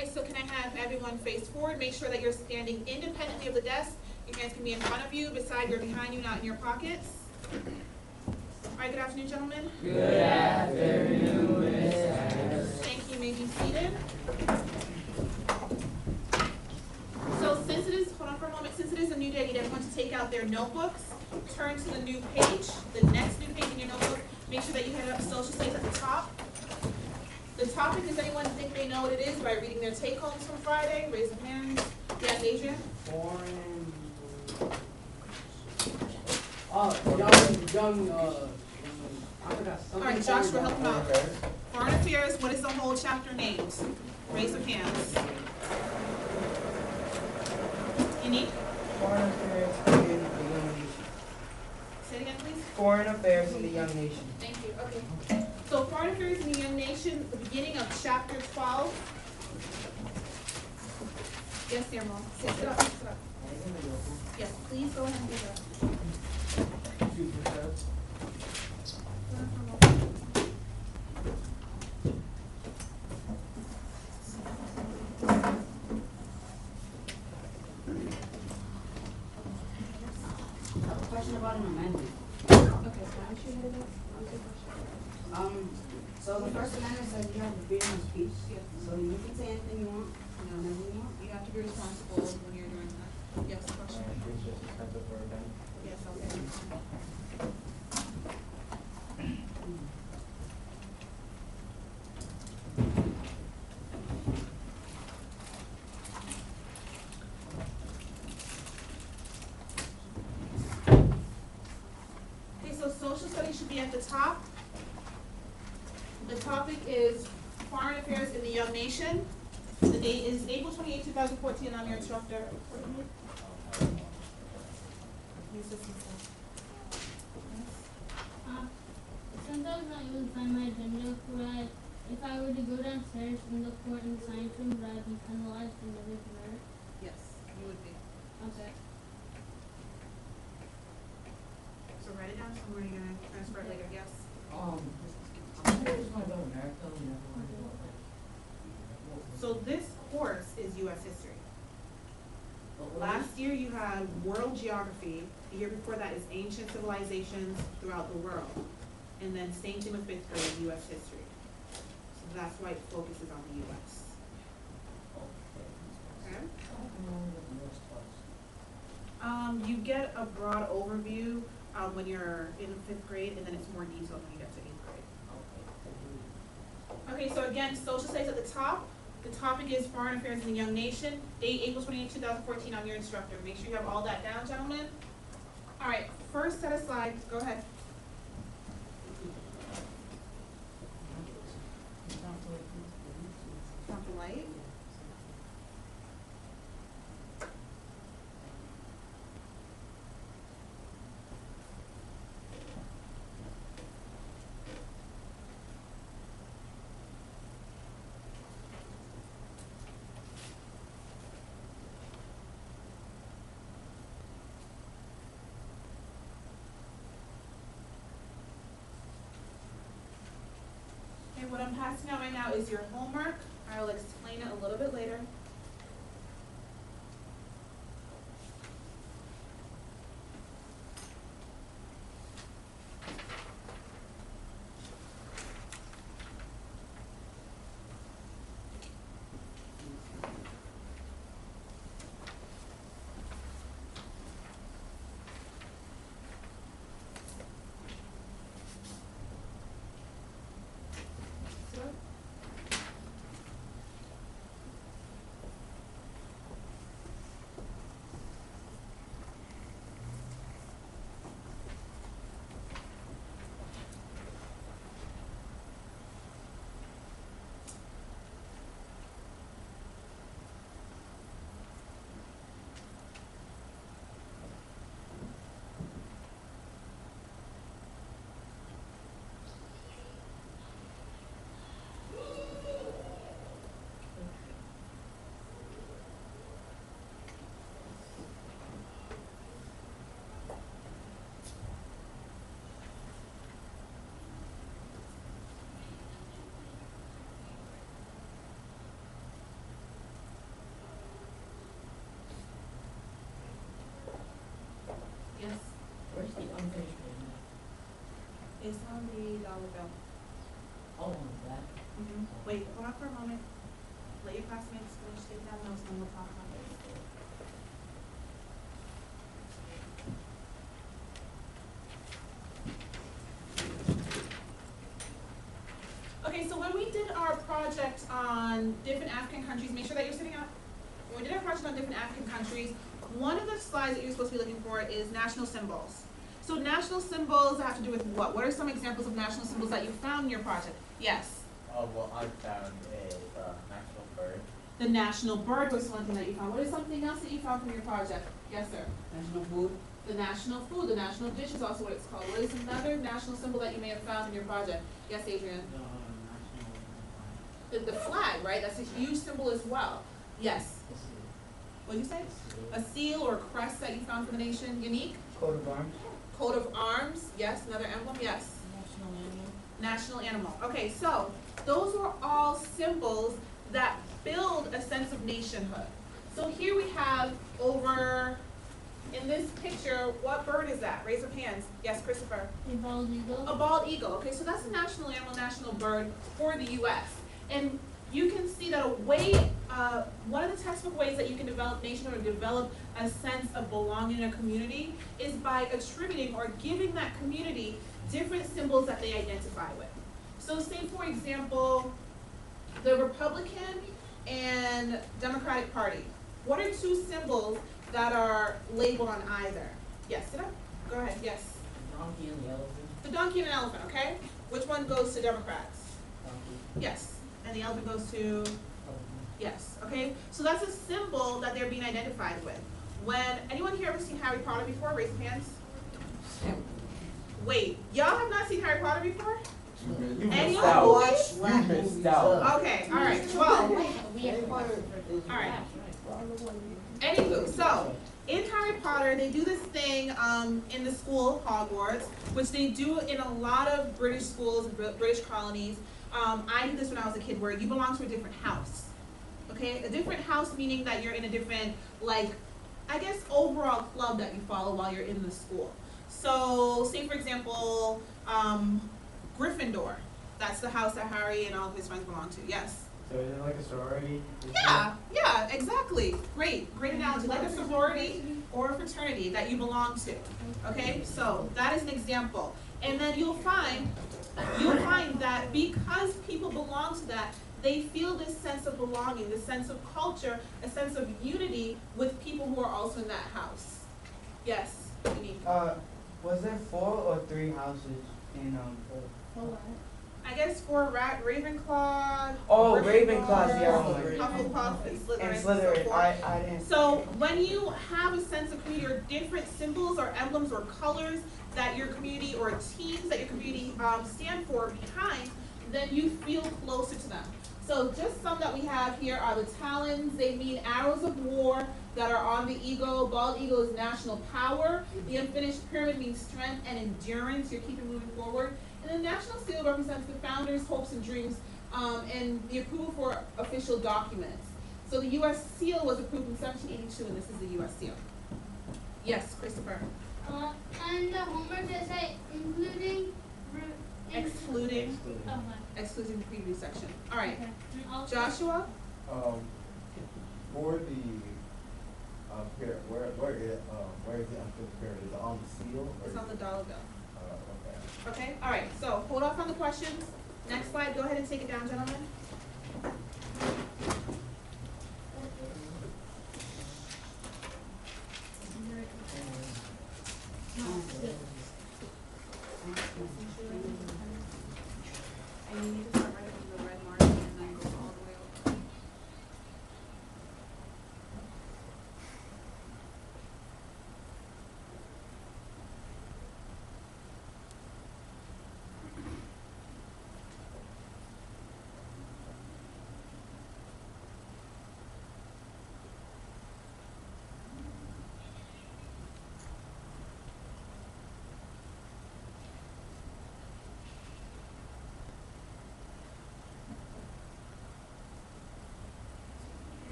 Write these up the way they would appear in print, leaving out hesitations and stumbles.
right, so can I have everyone face forward? Make sure that you're standing independently of the desk. Your hands can be in front of you, beside you, or behind you, not in your pockets. All right, good afternoon, gentlemen. Good afternoon, Miss Harris. Thank you. You may be seated. So since it is, hold on for a moment, since it is a new day, I need everyone to take out their notebooks, turn to the new page, the next new page in your notebook. Make sure that you head up social studies at the top. The topic, does anyone think they know what it is by reading their take-homes from Friday? Raise your hands. Yes, Adrian? Foreign. I forgot something. All right, Joshua, help him out. Foreign Affairs, what is the whole chapter named? Raise your hands. Unique? Foreign affairs in the young nation. Say it again, please. Foreign affairs in the young nation. Thank you, okay. So Foreign Affairs in the Young Nation, the beginning of chapter 12. Yes, Samuel. Sit up, sit up. Yes, please go ahead and do that. I have a question about an amendment. Okay, so why don't you hit it up? I'll take a question. So the First Amendment says you have the freedom of speech. Yeah. So you can say anything you want, whenever you want. You have to be responsible when you're doing that. Yes, question? Yes, okay. Okay, so social studies should be at the top. The topic is Foreign Affairs in the Young Nation. The date is April 28, 2014. I'm your instructor. Sometimes I will find my agenda for if I were to go downstairs in the court and science room, would I be penalized for never to it? Yes, you would be. Okay. So write it down somewhere. You're gonna transfer it later. Yes. So this course is U.S. history. Last year you had world geography. The year before that is ancient civilizations throughout the world. And then same thing with fifth grade, U.S. history. So that's why it focuses on the U.S. Okay? You get a broad overview when you're in fifth grade, and then it's more detailed when you get to eighth grade. Okay, so again, social studies at the top. The topic is Foreign Affairs in the Young Nation. Date, April 28, 2014. I'm your instructor. Make sure you have all that down, gentlemen. All right, first set of slides. Go ahead. Not the light. Okay, what I'm passing out right now is your homework. I will explain it a little bit later. It's on the dollar bill. Oh, that. Wait, hold on for a moment. Let your classmates finish taking down notes and then we'll talk about it. Okay, so when we did our project on different African countries, make sure that you're sitting up. When we did our project on different African countries, one of the slides that you're supposed to be looking for is national symbols. So national symbols have to do with what? What are some examples of national symbols that you found in your project? Yes. Oh, well, I found a national bird. The national bird was one thing that you found. What is something else that you found from your project? Yes, sir. National food. The national food, the national dish is also what it's called. What is another national symbol that you may have found in your project? Yes, Adrian. The flag, right? That's a huge symbol as well. Yes. What did you say? A seal or a crest that you found for the nation. Unique? Coat of arms. Coat of arms. Yes. Another emblem. Yes. National animal. National animal. Okay, so those are all symbols that build a sense of nationhood. So here we have over, in this picture, what bird is that? Raise your hands. Yes, Christopher. A bald eagle. A bald eagle. Okay, so that's a national animal, national bird for the U.S. And you can see that one of the textbook ways that you can develop nationhood or develop a sense of belonging in a community is by attributing or giving that community different symbols that they identify with. So say, for example, the Republican and Democratic Party. What are two symbols that are labeled on either? Yes, sit up. Go ahead, yes. Donkey and the elephant. The donkey and an elephant, okay? Which one goes to Democrats? Donkey. Yes. And the elephant goes to, Elephant. yes, okay? So that's a symbol that they're being identified with. When, anyone here ever seen Harry Potter before? Raise your hands. Wait, y'all have not seen Harry Potter before? You Any missed of out. you? You missed out. Okay, all right, well, all right. Anywho, so in Harry Potter, they do this thing in the school, Hogwarts, which they do in a lot of British schools and British colonies. I did this when I was a kid, where you belong to a different house. Okay, a different house meaning that you're in a different, like, I guess, overall club that you follow while you're in the school. So, say for example, Gryffindor. That's the house that Harry and all of his friends belong to. Yes. So is it like a sorority? Yeah, exactly. Great analogy. Like a sorority or a fraternity that you belong to. Okay, so that is an example. And then you'll find that because people belong to that, they feel this sense of belonging, this sense of culture, a sense of unity with people who are also in that house. Yes, Unique. Was there 4 or 3 houses in For what? I guess for Ravenclaw. Oh, Gryffindor, Ravenclaws, yeah. Hufflepuff, and Slytherin. and so Slytherin? forth. I didn't. So when you have a sense of community or different symbols or emblems or colors that your community or teams that your community stand for behind, then you feel closer to them. So just some that we have here are the talons. They mean arrows of war that are on the eagle. Bald eagle is national power. The unfinished pyramid means strength and endurance. You're keeping moving forward. And the national seal represents the founders' hopes and dreams and the approval for official documents. So the U.S. seal was approved in 1782, and this is the U.S. seal. Yes, Christopher. And the homework they say including. Excluding Okay. the preview section. All right, Okay. And also. Joshua. For the pyramid, where is the unfinished pyramid? Is it on the seal? Or It's on the dollar bill. okay. Okay. All right. So hold off on the questions. Next slide. Go ahead and take it down, gentlemen. And you need to start right from the red margin and then go all the way over.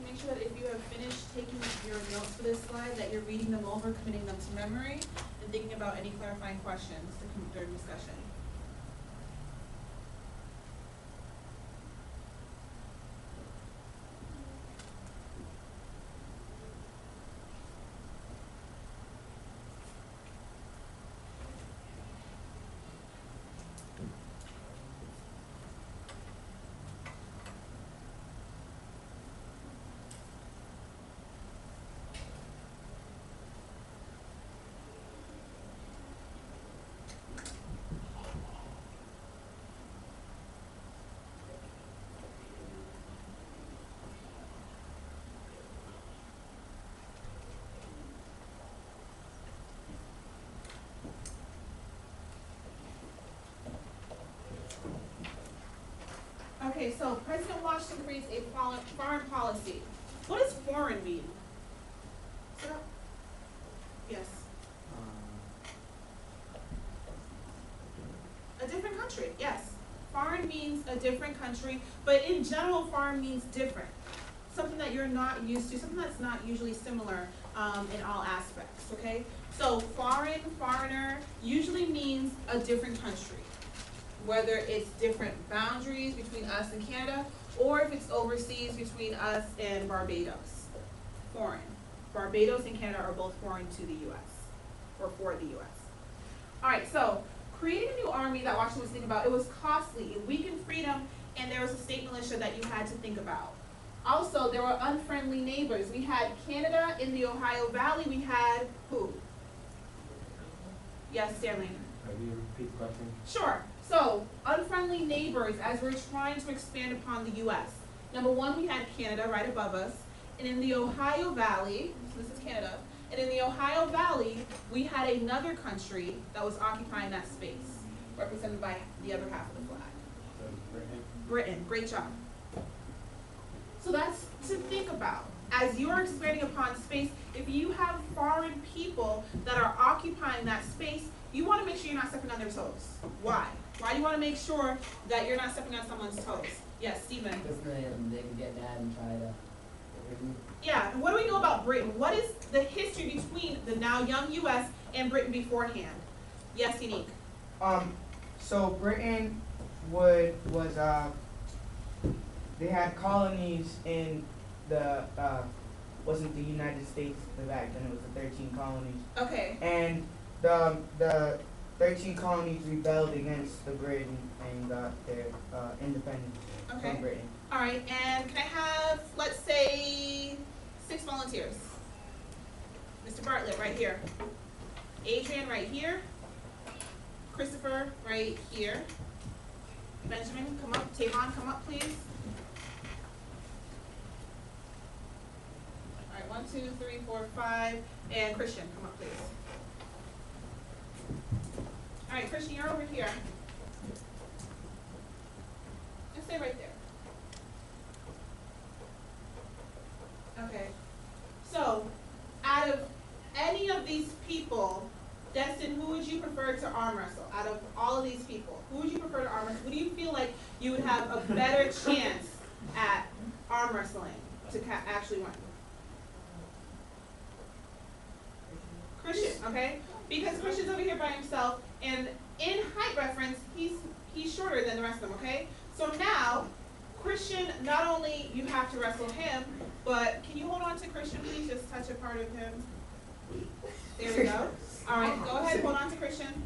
make sure that if you have finished taking your notes for this slide, that you're reading them over, committing them to memory, and thinking about any clarifying questions during discussion. Okay, so President Washington creates a foreign policy. What does foreign mean? Sir? Yes. A different country, yes. Foreign means a different country, but in general, foreign means different. Something that you're not used to, something that's not usually similar in all aspects, okay? So foreign, foreigner, usually means a different country. Whether it's different boundaries between us and Canada, or if it's overseas between us and Barbados. Foreign. Barbados and Canada are both foreign to the U.S., or for the U.S. All right, so creating a new army that Washington was thinking about, it was costly. It weakened freedom, and there was a state militia that you had to think about. Also, there were unfriendly neighbors. We had Canada in the Ohio Valley. We had who? Yes, Stanley. Can you repeat the question? Sure. So, unfriendly neighbors as we're trying to expand upon the U.S. Number one, we had Canada right above us. And in the Ohio Valley, so this is Canada, and in the Ohio Valley, we had another country that was occupying that space, represented by the other half of the flag. So Britain. Britain, great job. So that's to think about. As you're expanding upon space, if you have foreign people that are occupying that space, you want to make sure you're not stepping on their toes. Why? Why do you want to make sure that you're not stepping on someone's toes? Yes, Stephen. Because they could get mad and try to. Yeah, and what do we know about Britain? What is the history between the now young U.S. and Britain beforehand? Yes, Unique. So Britain they had colonies in the wasn't the United States back then, it was the 13 colonies. Okay. And the 13 colonies rebelled against the Britain and got their independence Okay. from Britain. All right, and can I have, let's say, 6 volunteers? Mr. Bartlett, right here. Adrian, right here. Christopher, right here. Benjamin, come up. Tavon, come up, please. All right, 1, 2, 3, 4, 5. And Christian, come up, please. All right, Christian, you're over here. Just stay right there. Okay, so out of any of these people, Destin, who would you prefer to arm wrestle? Out of all of these people, who would you prefer to arm wrestle? Who do you feel like you would have a better chance at arm wrestling to actually win? Christian, okay? Because Christian's over here by himself, and in height reference, he's shorter than the rest of them, okay? So now, Christian, not only you have to wrestle him, but can you hold on to Christian, please? Just touch a part of him. There we go. All right, go ahead, hold on to Christian.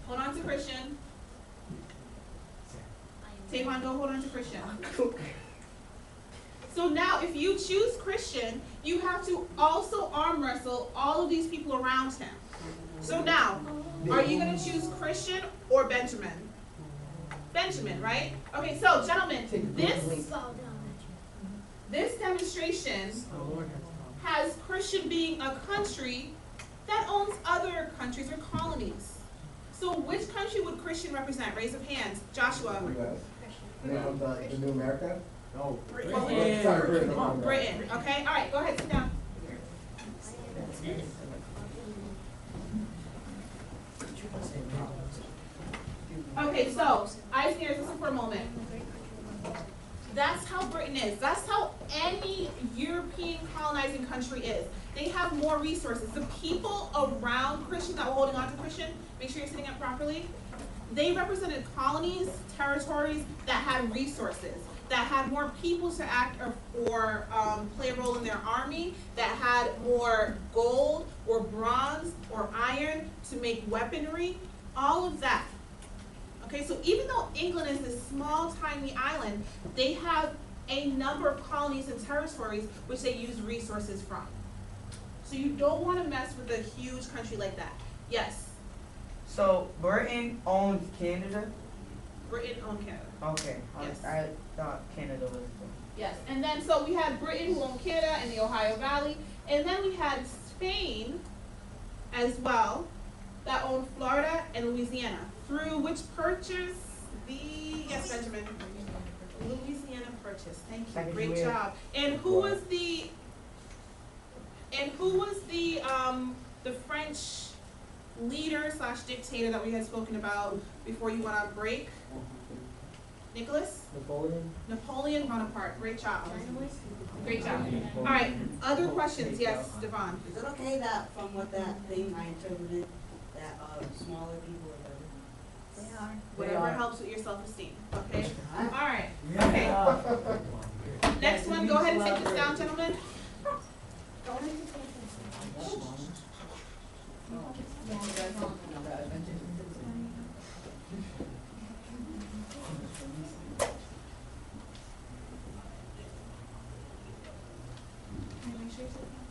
Hold on to Christian. Tavon, go hold on to Christian. So now, if you choose Christian, you have to also arm wrestle all of these people around him. So now, are you going to choose Christian or Benjamin? Benjamin, right? Okay, so gentlemen, this demonstration has Christian being a country that owns other countries or colonies. So which country would Christian represent? Raise of hands. Joshua. The New America? No. Britain. Sorry, Britain. Britain. Okay, all right, go ahead, sit down. Okay, so, eyes and ears, listen for a moment. That's how Britain is. That's how any European colonizing country is. They have more resources. The people around Christian that were holding on to Christian, make sure you're sitting up properly, they represented colonies, territories that had resources, that had more people to act or play a role in their army, that had more gold or bronze or iron to make weaponry, all of that. Okay, so even though England is this small, tiny island, they have a number of colonies and territories which they use resources from. So you don't want to mess with a huge country like that. Yes, So Britain owns Canada? Britain owned Canada. Okay, Yes. I thought Canada was Yes, and then so we had Britain who owned Canada and the Ohio Valley, and then we had Spain as well that owned Florida and Louisiana through which purchase yes, Benjamin, Louisiana Purchase. Thank you, Second great wheel. job. And who was the French leader / dictator that we had spoken about before you went on break? Nicholas? Napoleon Bonaparte. Great job. Great job. All right, other questions? Yes, Devon. Is it okay that from what that thing I interpreted, that smaller people are better? They are. Whatever helps with your self-esteem, okay? Huh? All right, okay. Next one, go ahead and take this down, gentlemen. Go ahead and take this down. Can you make sure you take that down?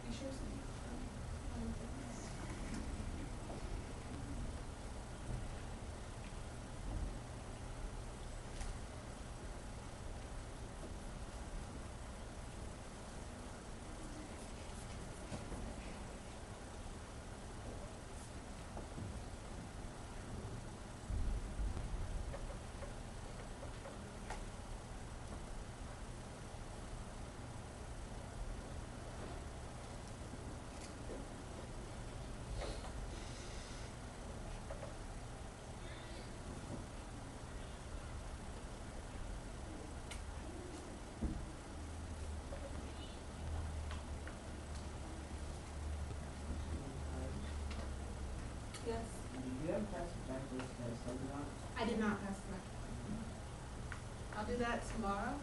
Make sure it's- Yes, you ever pass the checklist that something on? I did not pass it back. I'll do that tomorrow.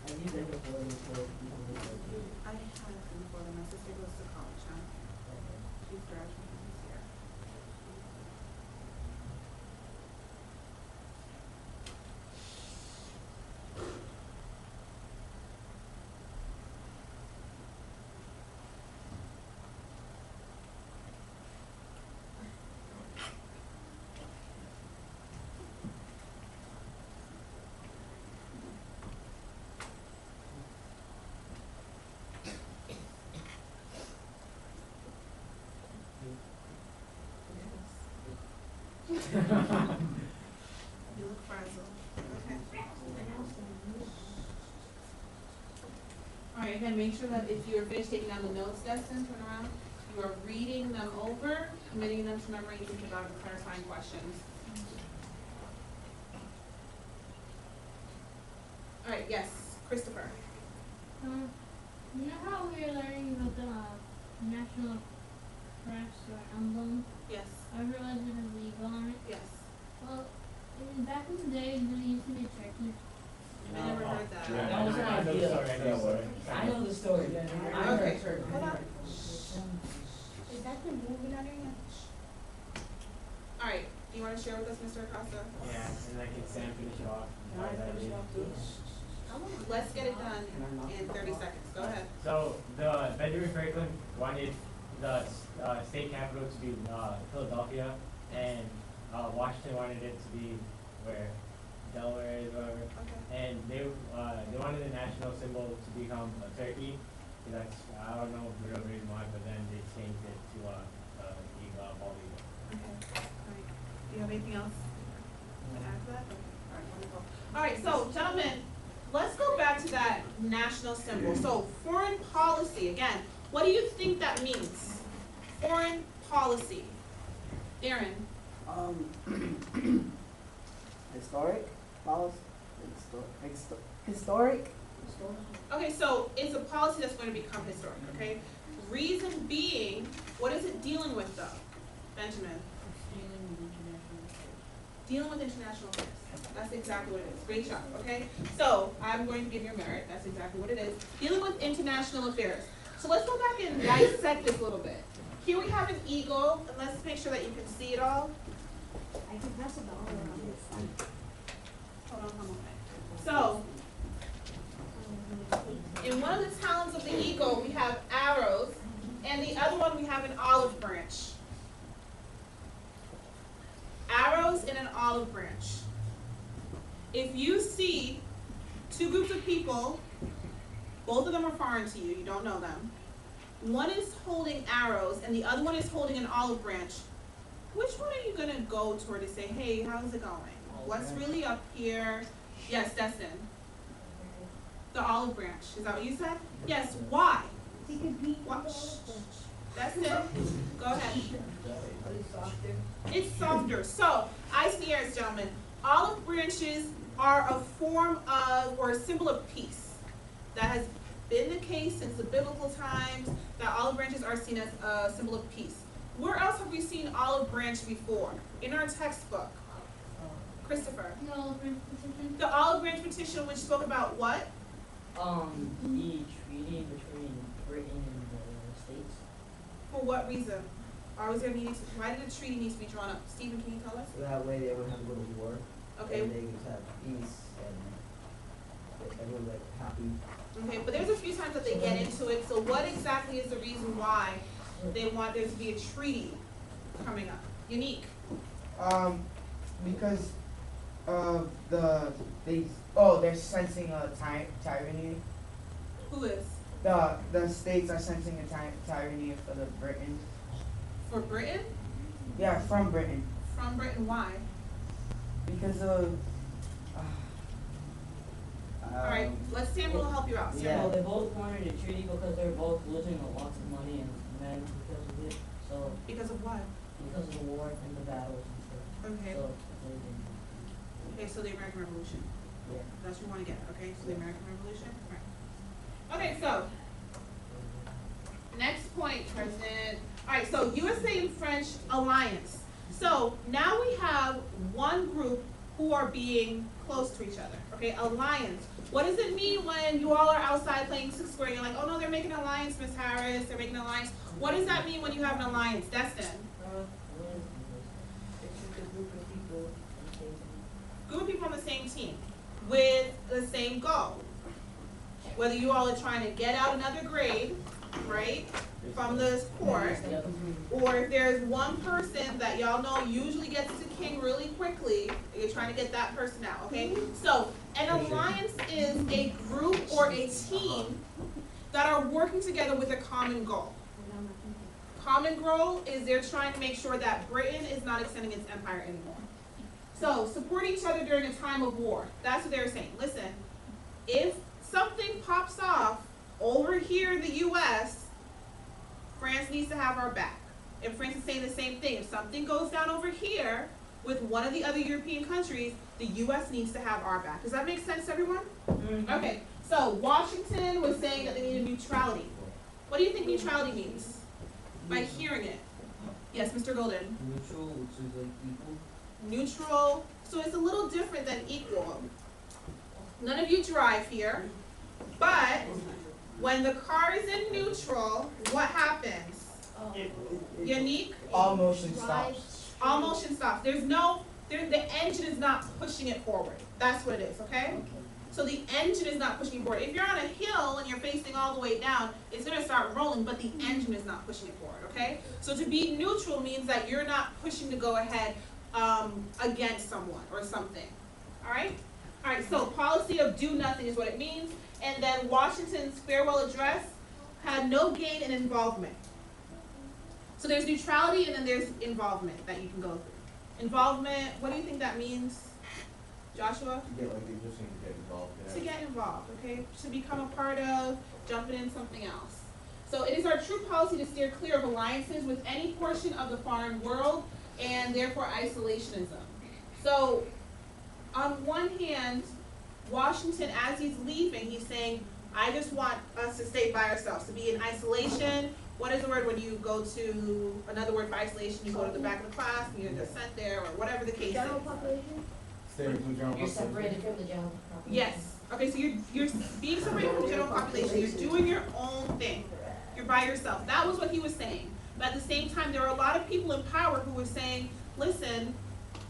Have you been before people who go to? I have before my sister goes to college now. She's graduating this year. You look frazzled. Okay. All right, again, make sure that if you're finished taking down the notes, Destin, turn around. You are reading them over, committing them to memory, and thinking about the clarifying questions. All right, yes, Christopher. You know how we were learning about the national crest or emblem? Yes, I realized it was legal on it. yes. Well, back in the day, they used to be a turkey. I never heard that. Yeah. That was an I know the idea. story, I know the story. I know the story. I heard Okay, turkey. hold on. Is that the movie on your All right, do you want to share with us, Mr. Acosta? Yeah, and I can Sam finish it off. Can I finish it off too? Let's get it done in 30 seconds. Go ahead. So the Benjamin Franklin wanted the state capital to be Philadelphia, and Washington wanted it to be where Delaware is, whatever. Okay. And they wanted the national symbol to become a turkey. That's I don't know the real reason why, but then they changed it to eagle, bald eagle. Okay. All right. Do you have anything else to add to that? Okay. All right, wonderful. All right, so gentlemen, let's go back back to that national symbol. So foreign policy, again, what do you think that means? Foreign policy. Aaron, Historic policy, historic, okay, so it's a policy that's going to become historic, okay? Reason being, what is it dealing with though? Benjamin? Dealing with international affairs. That's exactly what it is. Great job, okay? So I'm going to give you a merit. That's exactly what it is. Dealing with international affairs. So let's go back and dissect this a little bit. Here we have an eagle, and let's make sure that you can see it all. I can pass it all around. Hold on one moment. So, in one of the talons of the eagle, we have arrows, and the other one we have an olive branch. Arrows and an olive branch. If you see two groups of people, both of them are foreign to you, you don't know them. One is holding arrows and the other one is holding an olive branch. Which one are you gonna go toward to say, hey, how's it going? What's really up here? Yes, Destin. The olive branch. Is that what you said? Yes, why? Watch. Destin, go ahead. It's softer. So, I see here, gentlemen, olive branches are a form of, or a symbol of peace. That has been the case since the biblical times, that olive branches are seen as a symbol of peace. Where else have we seen olive branch before? In our textbook. Christopher. The olive branch petition. The olive branch petition, which spoke about what? the treaty between Britain and the States. For what reason? Or was there needing to, why did a treaty need to be drawn up? Stephen, can you tell us? So that way they would have a little war. Okay. And they would have peace and everyone like happy. Okay, but there's a few times that they get into it, so what exactly is the reason why they want there to be a treaty coming up? Unique. Because of they're sensing a tyranny. Who is? The states are sensing a tyranny for the Britain. For Britain? Yeah, from Britain. From Britain, why? Because of Alright, let's Samuel help you out. Yeah, Samuel. they both wanted a treaty because they're both losing lots of money and men because of it. So Because of what? because of the war and the battles and stuff. Okay. So they didn't. Okay, so the American Revolution. Yeah. That's what you want to get, okay? So the American Revolution? Right. Okay, so, next point, President. Alright, so USA and French alliance. So, now we have one group who are being close to each other, okay? Alliance. What does it mean when you all are outside playing sixth grade? You're like, oh no, they're making an alliance, Miss Harris, they're making an alliance. What does that mean when you have an alliance? Destin? It's just a group of people on the same team. Group of people on the same team with the same goal. Whether you all are trying to get out another grade, right, from the court, or if there's one person that y'all know usually gets to king really quickly, you're trying to get that person out, okay? So, an alliance is a group or a team that are working together with a common goal. Common goal is they're trying to make sure that Britain is not extending its empire anymore. So, support each other during a time of war. That's what they're saying. Listen, if something pops off over here in the U.S., France needs to have our back. And France is saying the same thing. If something goes down over here with one of the other European countries, the U.S. needs to have our back. Does that make sense to everyone? Okay, so Washington was saying that they needed neutrality. What do you think neutrality means? By hearing it. Yes, Mr. Golden. Neutral, which is like equal. Neutral, so it's a little different than equal. None of you drive here, but when the car is in neutral, what happens? Unique? all motion stops. All motion stops. The engine is not pushing it forward. That's what it is, okay? So the engine is not pushing it forward. If you're on a hill and you're facing all the way down, it's gonna start rolling, but the engine is not pushing it forward, okay? So to be neutral means that you're not pushing to go ahead against someone or something, all right? All right, so policy of do nothing is what it means. And then Washington's farewell address had no gain in involvement. So there's neutrality and then there's involvement that you can go through. Involvement, what do you think that means? Joshua? To get like, they just need to get involved in To it. get involved, okay? To become a part of, jumping in something else. So it is our true policy to steer clear of alliances with any portion of the foreign world and therefore isolationism. So on one hand, Washington, as he's leaving, he's saying, I just want us to stay by ourselves, to be in isolation. What is the word when you go to, another word for isolation, you go to the back of the class and you're just sent there, or whatever the case is. General population? Stay with the general You're population. separated from the general population. Yes, okay, so you're being separated from the general population, you're doing your own thing. You're by yourself. That was what he was saying. But at the same time, there are a lot of people in power who were saying, listen,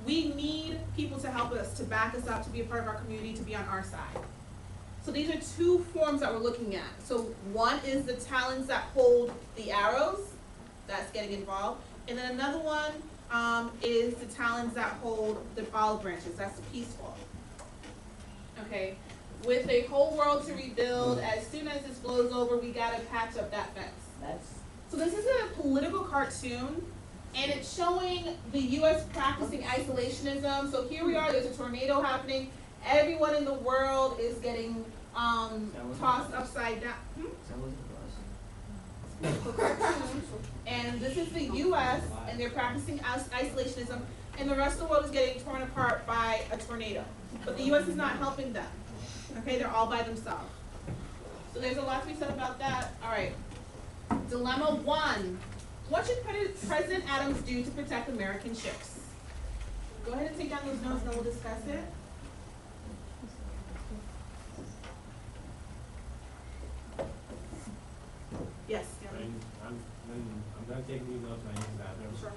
we need people to help us, to back us up, to be a part of our community, to be on our side. So these are two forms that we're looking at. So one is the talons that hold the arrows, that's getting involved. And then another one is the talons that hold the olive branches, that's the peaceful. Okay, with a whole world to rebuild, as soon as this blows over, we gotta patch up that fence. That's, So this is a political cartoon, and it's showing the U.S. practicing isolationism. So here we are, there's a tornado happening, everyone in the world is getting tossed upside down. Political cartoon. And this is the U.S., and they're practicing isolationism, and the rest of the world is getting torn apart by a tornado. But the U.S. is not helping them. Okay, they're all by themselves. So there's a lot to be said about that. All right. Dilemma 1. What should President Adams do to protect American ships? Go ahead and take down those notes and then we'll discuss it. Yes, Gary. I'm done taking these notes, I use the bathroom. Sure.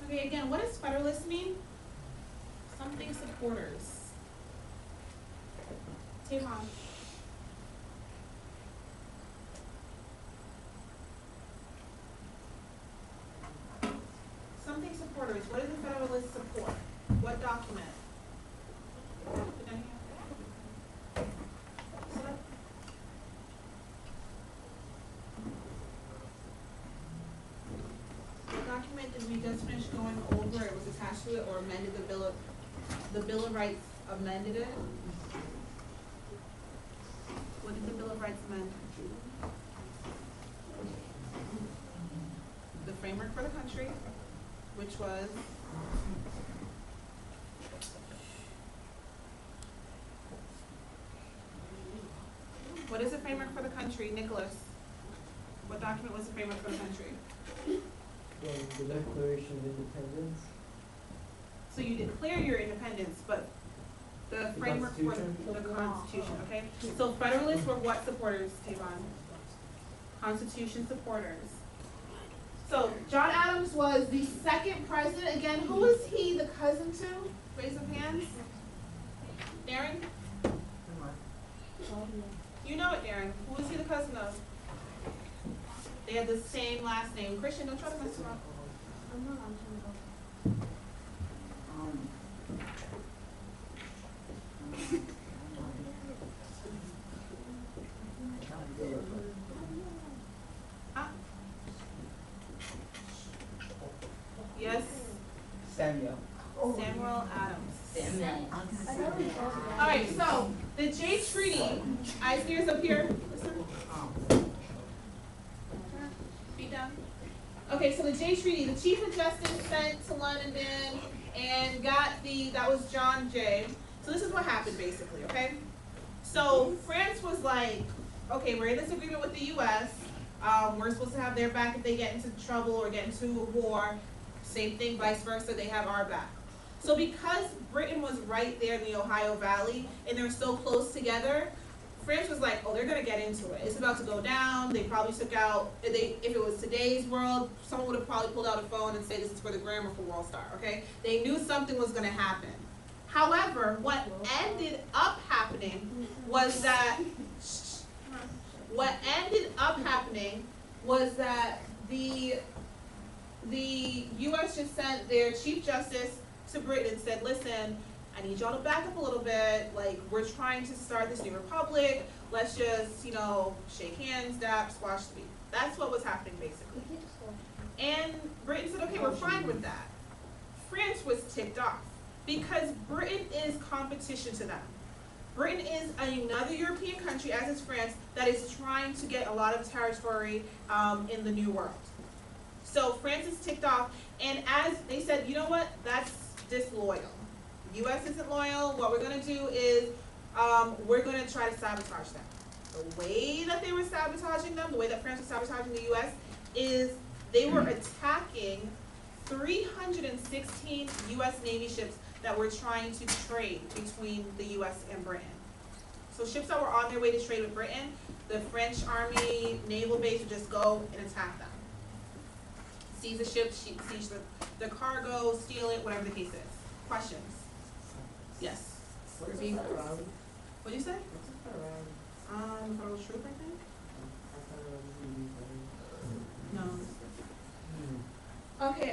Okay, again, what does Federalist mean? Something supporters. Tavon. Something supporters. What does the Federalist support? What document? Did I hear? Sit up. The document that we just finished going over, it was attached to it or amended the Bill of Rights amended it. What did the Bill of Rights amend? The framework for the country, which was what is the framework for the country, Nicholas? What document was the framework for the country? The Declaration of Independence. So you declare your independence, but the framework for Constitution? the Constitution, okay? So Federalists were what supporters, Tavon? Constitution supporters. So John Adams was the second president. Again, who was he the cousin to? Raise of hands. Darren? You know it, Darren. Who was he the cousin of? They had the same last name. Christian, don't try to mess him up. Yes, Samuel. Samuel Adams. Samuel. Alright, so the Jay Treaty, eyes and ears up here. Listen. Feet down. Okay, so the Jay Treaty, the Chief of Justice sent to London and got that was John Jay. So this is what happened basically, okay? So France was like, okay, we're in this agreement with the US. We're supposed to have their back if they get into trouble or get into a war. Same thing, vice versa, they have our back. So because Britain was right there in the Ohio Valley and they're so close together, France was like, oh, they're gonna get into it. It's about to go down. They probably took out, if it was today's world, someone would have probably pulled out a phone and said this is for the grammar for World Star, okay? They knew something was gonna happen. However, what ended up happening was that, the US just sent their Chief Justice to Britain and said, listen, I need y'all to back up a little bit, like, we're trying to start this new republic, let's just, shake hands, dap, squash the beef. That's what was happening, basically. And Britain said, okay, we're fine with that. France was ticked off, because Britain is competition to them. Britain is another European country, as is France, that is trying to get a lot of territory in the New World. So France is ticked off, and as they said, you know what, that's disloyal. US isn't loyal. What we're gonna do is we're gonna try to sabotage them. The way that they were sabotaging them, the way that France was sabotaging the US, is they were attacking 316 US Navy ships that were trying to trade between the US and Britain. So ships that were on their way to trade with Britain, the French Army naval base would just go and attack them. Seize the ship, seize the cargo, steal it, whatever the case is. Questions? Yes. What's You're being- a Ferrari? What'd you say? What's a Ferrari? Federal troop, I think? I thought it was gonna be No. Okay,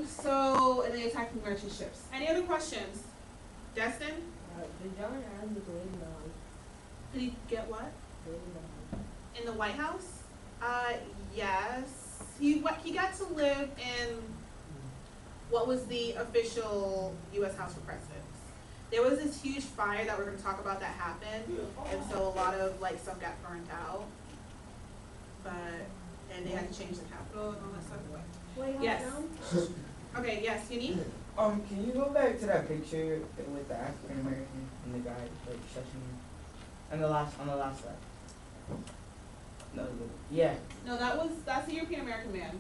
so, and they attacked the merchant ships. Any other questions? Destin? Did John Adams live in the house? Did he get what? Live in the house? In the White House? Yes. He got to live in what was the official US House of Representatives. There was this huge fire that we're gonna talk about that happened, and so a lot of stuff got burned out. And they had to change the capital and all that stuff. Wait, Yes. Okay, yes, you need? Can you go back to that picture with the African American and the guy like shushing him? On the last slide. No, yeah. No, that's the European American man.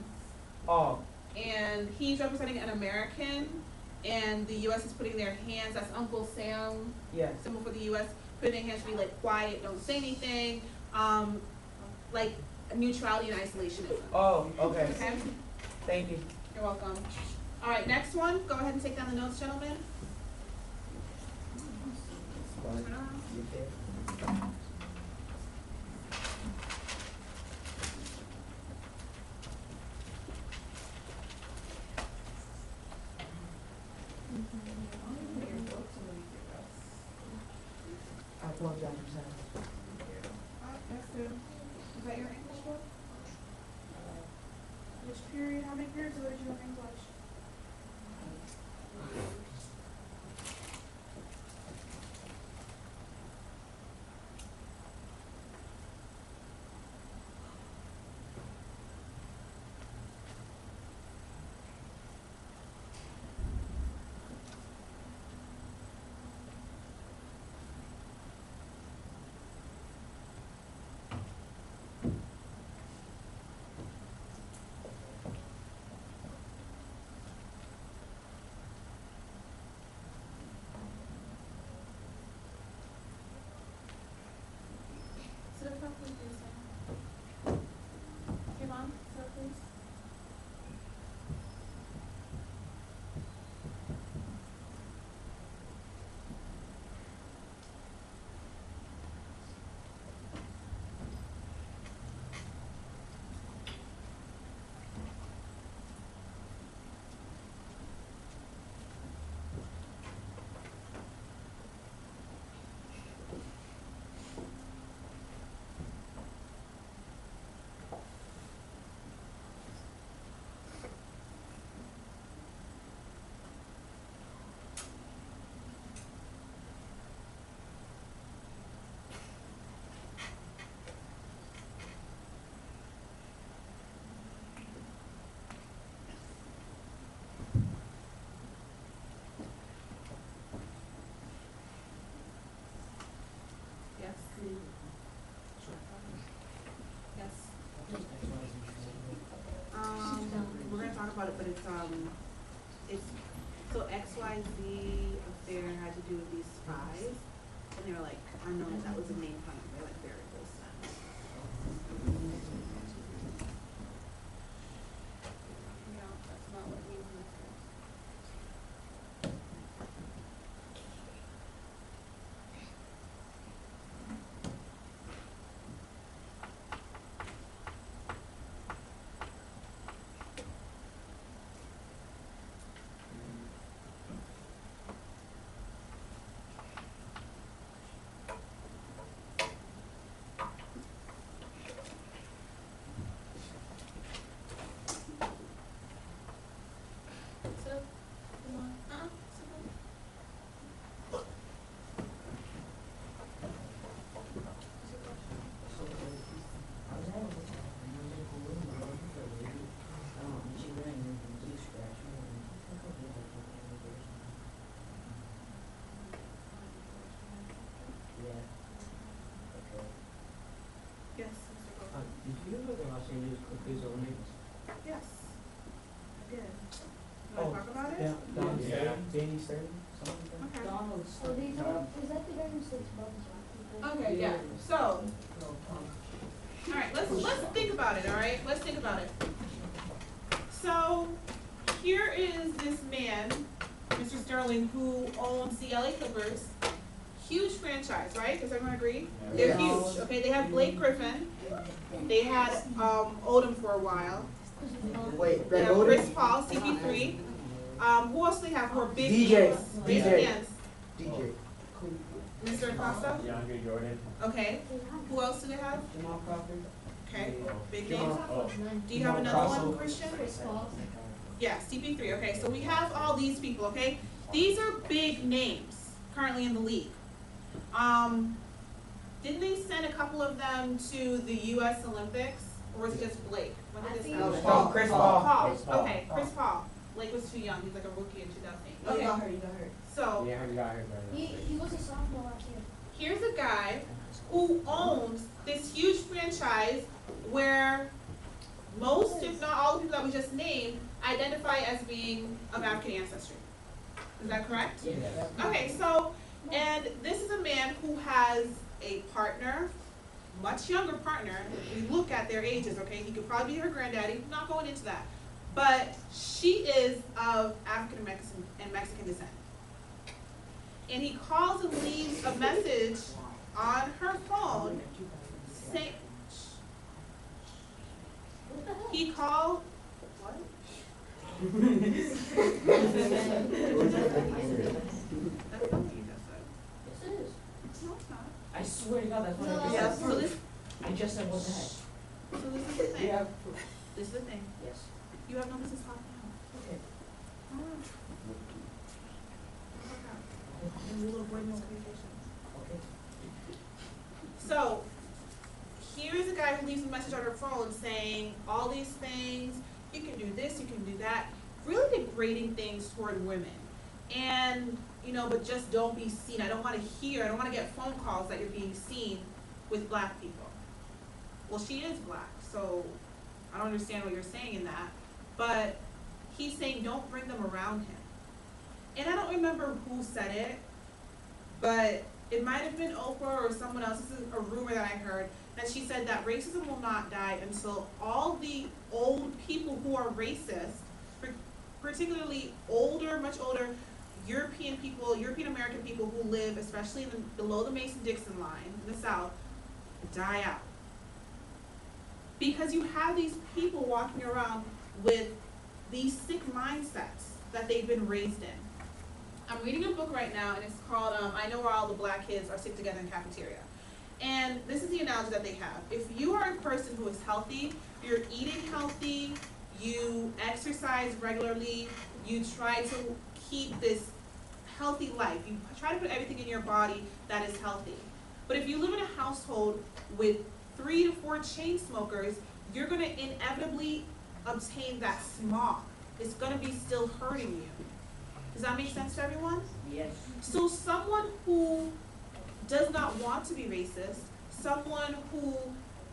Oh, And he's representing an American, and the US is putting their hands, that's Uncle Sam, yeah. symbol for the US, putting their hands to be like quiet, don't say anything, like neutrality and isolationism. Oh, okay. Okay? Thank you. You're welcome. All right, next one. Go ahead and take down the notes, gentlemen. Turn around. I apologize. That's good. Is that your English book? Which period? How many periods did you have English? Yes. Just X, Y, Z. We're gonna talk about it, but it's, so XYZ affair had to do with these spies, and they were like, unknown, that was the main point, they're like variables. No, that's not what it means in this case. So, come on, sit down. Yes, Mr. Gold. Did you know the Los Angeles Clippers owners? Yes, I did. You Oh, wanna talk about it? Yeah. Danny Sterling, something like that? Okay. Donald's. Oh, these are, is that the guy who sits above the black people? Okay, yeah, so, alright, let's think about it, alright, let's think about it. So, here is this man, Mr. Sterling, who owns the LA Clippers. Huge franchise, right? Does everyone agree? They're Yeah. huge, okay, they had Blake Griffin, they had, Odom for a while, Wait, they Greg have Oden? Chris Paul, CP3, who else do they have who are big DJ. names? Raise your DJ. hands. DJ. Mr. Acosta, DeAndre Jordan. okay, who else do they have? Jamal Crawford? Okay, big Jamal- names. Oh. Do you have another one, Christian? Chris Paul. Yeah, CP3, okay, so we have all these people, okay? These are big names currently in the league. Didn't they send a couple of them to the US Olympics, or was it just Blake? When I did this think happen? it was Paul, Chris Paul. Chris Paul. Okay, Chris Paul. Blake was too young, he's like a rookie in 2008. Oh, you Okay, got hurt, you got hurt. so Yeah, he got hurt by He was a sophomore last year. here's a guy who owns this huge franchise where most, if not all the people that we just named, identify as being of African ancestry. Is that correct? Yeah. Okay, so, and this is a man who has a partner, much younger partner. We look at their ages, okay? He could probably be her granddaddy, not going into that. But she is of African American and Mexican descent. And he calls and leaves a message on her phone saying, he called, what? That's not what you just said. Yes, it is. No, it's not. I swear to God, that's what I just Yeah, said. so this, I just said what the heck. so this is the thing. Yeah. This is the thing. Yes. You have no business talking now. Okay. Okay. So, here is a guy who leaves a message on her phone saying all these things, you can do this, you can do that, really degrading things toward women. And, you know, but just don't be seen. I don't want to hear, I don't want to get phone calls that you're being seen with black people. Well, she is black, so I don't understand what you're saying in that. But he's saying don't bring them around him. And I don't remember who said it, but it might have been Oprah or someone else. This is a rumor that I heard, that she said that racism will not die until all the old people who are racist, particularly older, much older European people, European American people who live especially in below the Mason-Dixon line in the South, die out. Because you have these people walking around with these sick mindsets that they've been raised in. I'm reading a book right now, and it's called I Know Where All the Black Kids Are Sick Together in Cafeteria. And this is the analogy that they have. If you are a person who is healthy, you're eating healthy, you exercise regularly, you try to keep this healthy life, you try to put everything in your body that is healthy. But if you live in a household with 3 to 4 chain smokers, you're gonna inevitably obtain that smog. It's gonna be still hurting you. Does that make sense to everyone? Yes. So someone who does not not want to be racist, someone who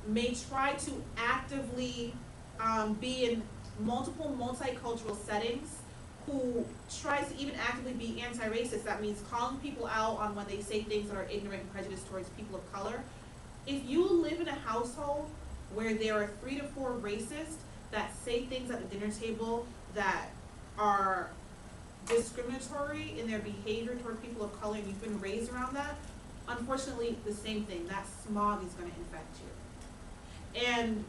may try to actively be in multiple multicultural settings, who tries to even actively be anti-racist. That means calling people out on when they say things that are ignorant and prejudiced towards people of color. If you live in a household where there are 3 to 4 racists that say things at the dinner table that are discriminatory in their behavior toward people of color, and you've been raised around that, unfortunately, the same thing. That smog is going to infect you. And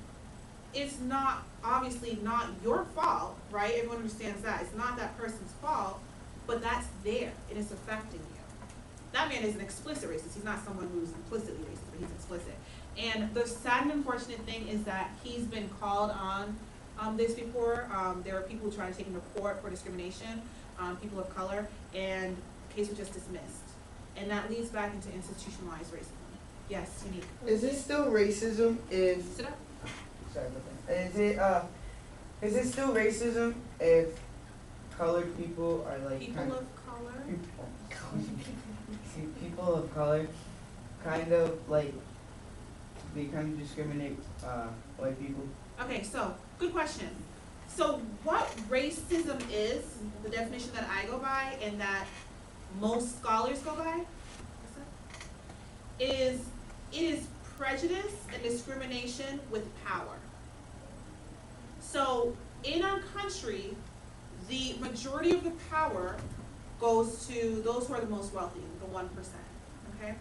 it's not, obviously not your fault, right? Everyone understands that. It's not that person's fault, but that's there, and it's affecting you. That man is an explicit racist. He's not someone who's implicitly racist, but he's explicit. And the sad and unfortunate thing is that he's been called on this before. There were people who tried to take him to court for discrimination, people of color, and the case was just dismissed. And that leads back into institutionalized racism. Yes, Unique. Is it still racism if? Sit up. Sorry about that. Is it still racism if colored people are like People of color. people of color kind of like they kind of discriminate white people? Okay, so good question. So what racism is, the definition that I go by and that most scholars go by, is it is prejudice and discrimination with power. So in our country, the majority of the power goes to those who are the most wealthy, the 1%, okay?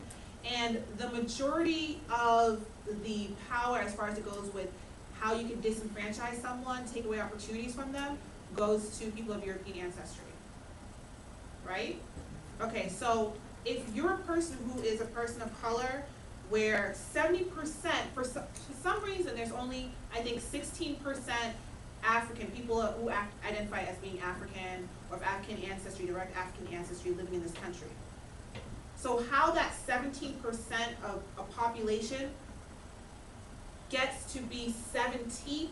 And the majority of the power, as far as it goes with how you can disenfranchise someone, take away opportunities from them, goes to people of European ancestry, right? Okay, so if you're a person who is a person of color, where 70%, for some reason, there's only, I think, 16% African people who identify as being African or of African ancestry, direct African ancestry, living in this country. So how that 17% of a population gets to be 17%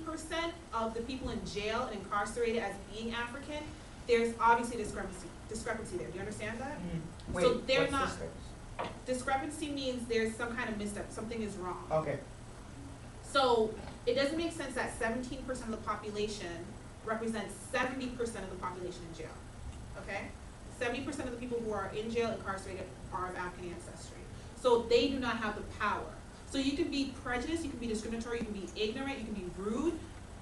of the people in jail and incarcerated as being African, there's obviously discrepancy there. Do you understand that? Wait, So they're what's not- this? Discrepancy means there's some kind of misstep, something is wrong. Okay. So it doesn't make sense that 17% of the population represents 70% of the population in jail, okay? 70% of the people who are in jail, incarcerated, are of African ancestry. So they do not have the power. So you can be prejudiced, you can be discriminatory, you can be ignorant, you can be rude,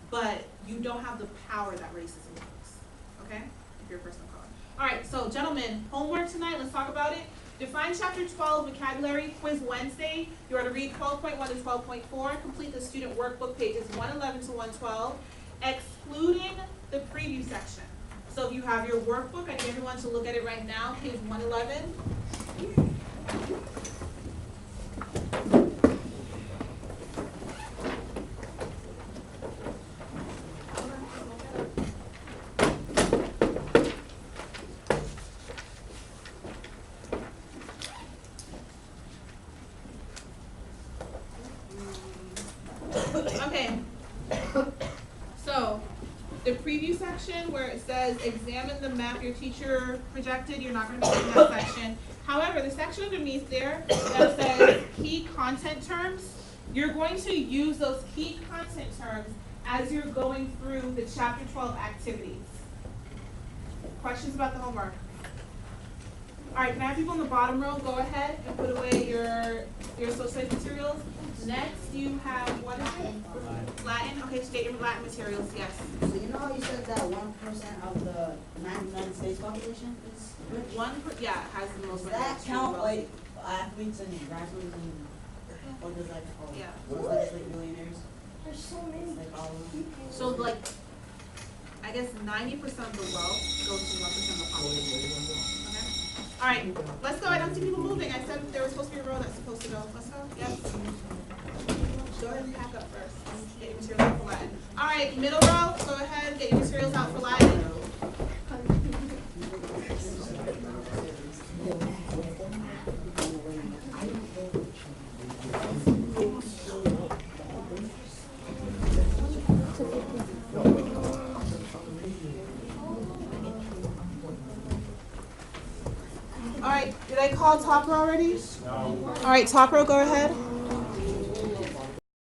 but you don't have the power that racism takes, okay? If you're a person of color. All right, so gentlemen, homework tonight, let's talk about it. Define chapter 12 vocabulary, quiz Wednesday. You are to read 12.1 to 12.4, complete the student workbook pages 111 to 112, excluding the preview section. So if you have your workbook, I need everyone to look at it right now, page 111. Okay, so the preview section where it says examine the map your teacher projected, you're not going to be in that section. However, the section underneath there that says key content terms, you're going to use those key content terms as you're going through the chapter 12 activities. Questions about the homework? All right, can I have people in the bottom row go ahead and put away your social studies materials? Next, you have, what is it? Latin. Okay, state your Latin materials, yes. So you know how you said that 1% of the United States population is rich? Yeah, has the most. Does that count like athletes and grassroots and, or does that count? Yeah. So it's like millionaires? There's so many Like all of them? So like, I guess 90% of the wealth goes to 1% of the population. Okay. All right, let's go. I don't see people moving. I said there was supposed to be a row that's supposed to go. Let's go. Yes. Go ahead and pack up first. Get your materials out for Latin. All right, middle row. Go ahead. Get your materials out for Latin. All right, did I call Top Row already? No. All right, Top Row, go ahead.